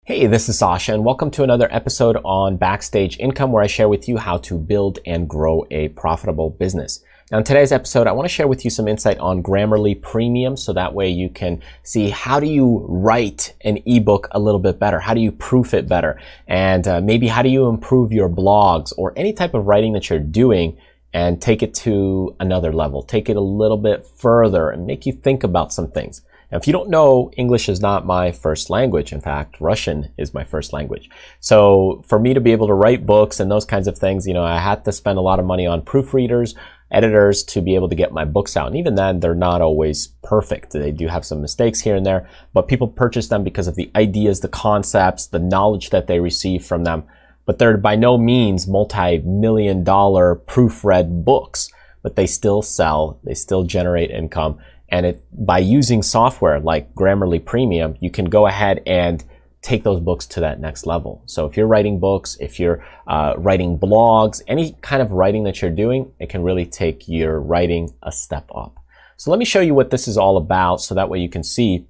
Hey, this is Sasha, and welcome to another episode on Backstage Income, where I share with you how to build and grow a profitable business. Now, in today's episode, I want to share with you some insight on Grammarly Premium, so that way you can see how do you write an ebook a little bit better, how do you proof it better, and maybe how do you improve your blogs or any type of writing that you're doing and take it to another level, take it a little bit further and make you think about some things. Now, if you don't know, English is not my first language. In fact, Russian is my first language. So for me to be able to write books and those kinds of things, I had to spend a lot of money on proofreaders, editors to be able to get my books out. And even then, they're not always perfect. They do have some mistakes here and there, but people purchase them because of the ideas, the concepts, the knowledge that they receive from them. But they're by no means multi-million-dollar proofread books, but they still sell, they still generate income. And by using software like Grammarly Premium, you can go ahead and take those books to that next level. So if you're writing books, if you're writing blogs, any kind of writing that you're doing, it can really take your writing a step up. So let me show you what this is all about, so that way you can see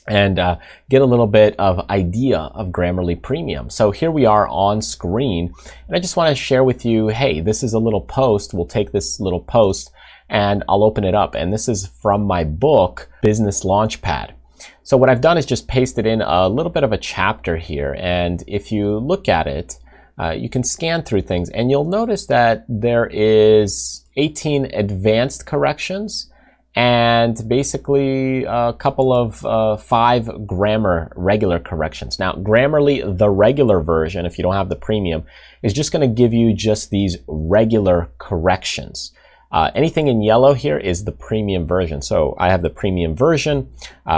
and get a little bit of idea of Grammarly Premium. So here we are on screen, and I just want to share with you, hey, this is a little post. We'll take this little post and I'll open it up. And this is from my book, Business Launchpad. So what I've done is just pasted in a little bit of a chapter here. And if you look at it, you can scan through things and you'll notice that there is 18 advanced corrections and basically a couple of 5 grammar regular corrections. Now, Grammarly, the regular version, if you don't have the premium, is just going to give you just these regular corrections. Anything in yellow here is the premium version. So I have the premium version.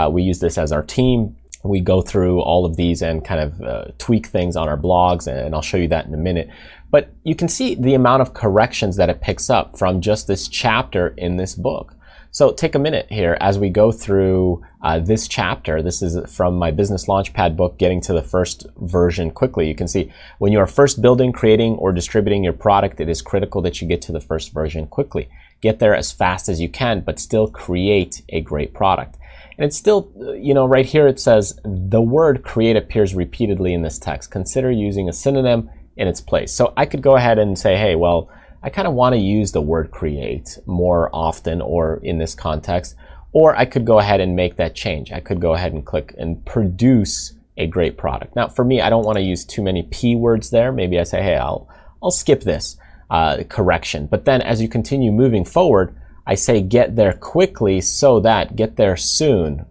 We use this as our team. We go through all of these and kind of tweak things on our blogs, and I'll show you that in a minute. But you can see the amount of corrections that it picks up from just this chapter in this book. So take a minute here as we go through this chapter. This is from my Business Launchpad book, getting to the first version quickly. You can see when you are first building, creating, or distributing your product, it is critical that you get to the first version quickly. Get there as fast as you can, but still create a great product. And it's still, right here it says the word create appears repeatedly in this text. Consider using a synonym in its place. So I could go ahead and say, hey, well, I kind of want to use the word create more often or in this context, or I could go ahead and make that change. I could go ahead and click and produce a great product. Now, for me, I don't want to use too many P words there. Maybe I say, hey, I'll skip this correction. But then as you continue moving forward, I say get there quickly so that get there soon.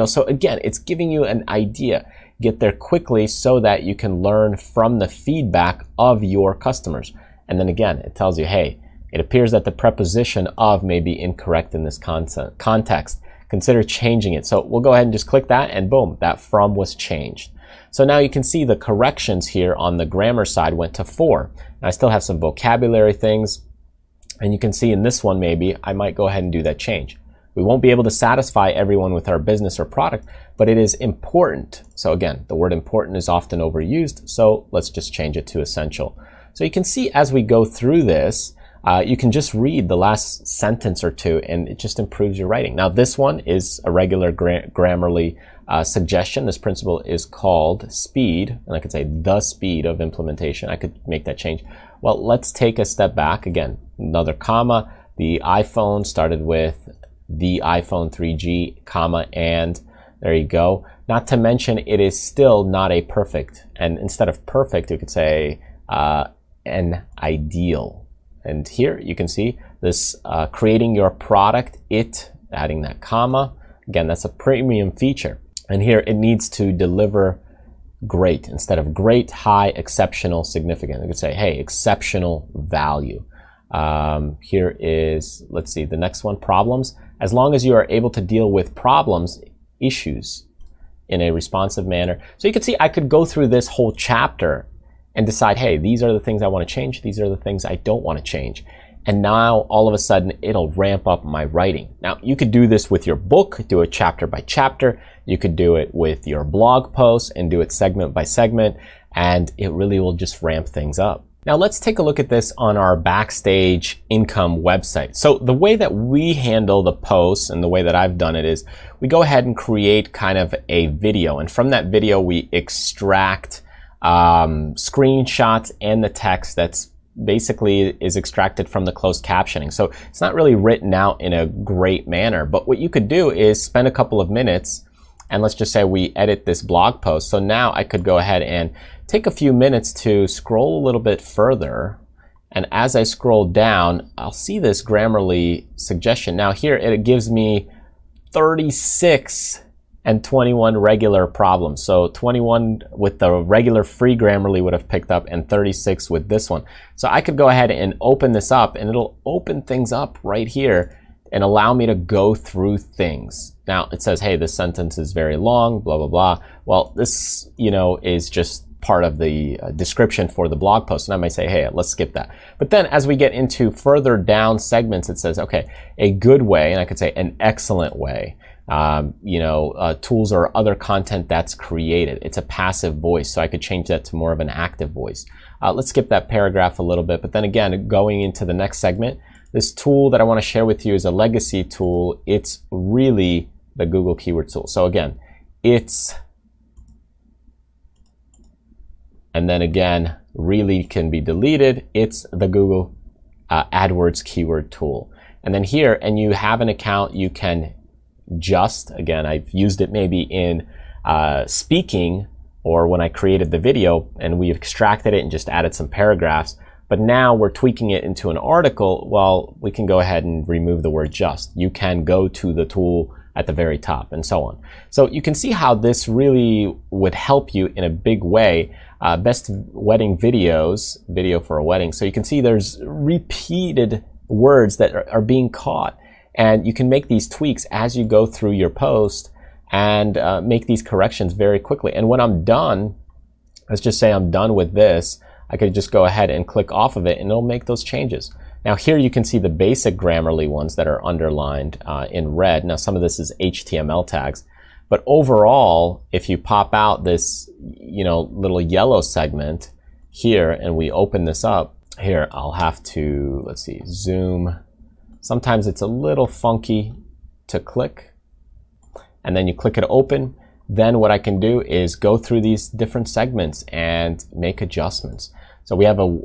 So again, it's giving you an idea. Get there quickly so that you can learn from the feedback of your customers. And then again, it tells you, hey, it appears that the preposition of may be incorrect in this context. Consider changing it. So we'll go ahead and just click that, and boom, that from was changed. So now you can see the corrections here on the grammar side went to 4. And I still have some vocabulary things. And you can see in this one, maybe I might go ahead and do that change. We won't be able to satisfy everyone with our business or product, but it is important. So again, the word important is often overused. So let's just change it to essential. So you can see as we go through this, you can just read the last sentence or two and it just improves your writing. Now this one is a regular Grammarly suggestion. This principle is called speed, and I could say the speed of implementation. I could make that change. Well, let's take a step back. Again, another comma. The iPhone started with the iPhone 3G, comma, and there you go. Not to mention it is still not a perfect, and instead of perfect, you could say an ideal. And here you can see this creating your product, adding that comma. Again, that's a premium feature. And here it needs to deliver great instead of great, high, exceptional, significant. You could say, hey, exceptional value. Here is, let's see, the next one, problems. As long as you are able to deal with problems, issues in a responsive manner. So you can see I could go through this whole chapter and decide, hey, these are the things I want to change. These are the things I don't want to change. And now all of a sudden it'll ramp up my writing. Now you could do this with your book, do it chapter by chapter. You could do it with your blog posts and do it segment by segment. And it really will just ramp things up. Now let's take a look at this on our Backstage Income website. So the way that we handle the posts and the way that I've done it is we go ahead and create kind of a video, and from that video we extract screenshots and the text that's basically is extracted from the closed captioning. So it's not really written out in a great manner, but what you could do is spend a couple of minutes, and let's just say we edit this blog post. So now I could go ahead and take a few minutes to scroll a little bit further, and as I scroll down, I'll see this Grammarly suggestion. Now here it gives me 36 and 21 regular problems. So 21 with the regular free Grammarly would have picked up, and 36 with this one. So I could go ahead and open this up, and it'll open things up right here and allow me to go through things. Now it says, hey, this sentence is very long, blah, blah, blah. Well, this, is just part of the description for the blog post, and I might say, hey, let's skip that. But then as we get into further down segments, it says, okay, a good way, and I could say an excellent way. Tools or other content that's created. It's a passive voice, so I could change that to more of an active voice. Let's skip that paragraph a little bit, but then again, going into the next segment, this tool that I want to share with you is a legacy tool. It's really the Google keyword tool. So again, it's, and then again, really can be deleted. It's the Google AdWords keyword tool. And then here, and you have an account, you can just, again, I've used it maybe in speaking or when I created the video, and we extracted it and just added some paragraphs. But now we're tweaking it into an article. Well, we can go ahead and remove the word just. You can go to the tool at the very top and so on. So you can see how this really would help you in a big way. Best wedding videos, video for a wedding. So you can see there's repeated words that are being caught. And you can make these tweaks as you go through your post and make these corrections very quickly. And when I'm done, let's just say I'm done with this, I could just go ahead and click off of it and it'll make those changes. Now here you can see the basic Grammarly ones that are underlined in red. Now some of this is HTML tags, but overall, if you pop out this little yellow segment here and we open this up, here I'll have to, let's see, zoom. Sometimes it's a little funky to click, and then you click it open. Then what I can do is go through these different segments and make adjustments. So we have a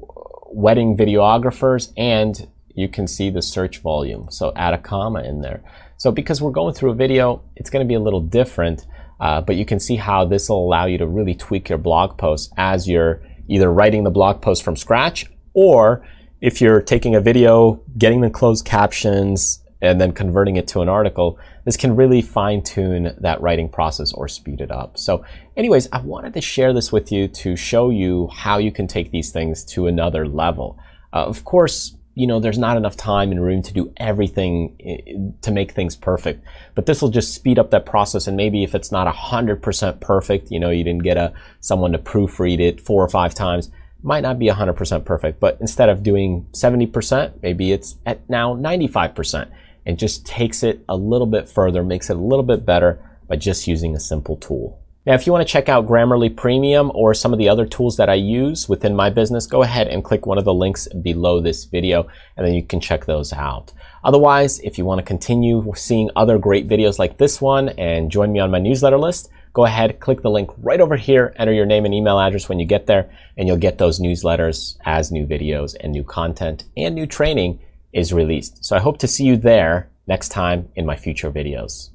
wedding videographers, and you can see the search volume. So add a comma in there. So because we're going through a video, it's going to be a little different, but you can see how this will allow you to really tweak your blog post as you're either writing the blog post from scratch, or if you're taking a video, getting the closed captions, and then converting it to an article, this can really fine-tune that writing process or speed it up. So anyways, I wanted to share this with you to show you how you can take these things to another level. Of course, there's not enough time and room to do everything to make things perfect, but this will just speed up that process. And maybe if it's not 100% perfect, you didn't get someone to proofread it 4 or 5 times, might not be 100% perfect, but instead of doing 70%, maybe it's at now 95%. And just takes it a little bit further, makes it a little bit better by just using a simple tool. Now, if you want to check out Grammarly Premium or some of the other tools that I use within my business, go ahead and click one of the links below this video, and then you can check those out. Otherwise, if you want to continue seeing other great videos like this one and join me on my newsletter list, go ahead, click the link right over here, enter your name and email address when you get there, and you'll get those newsletters as new videos and new content and new training is released. So I hope to see you there next time in my future videos.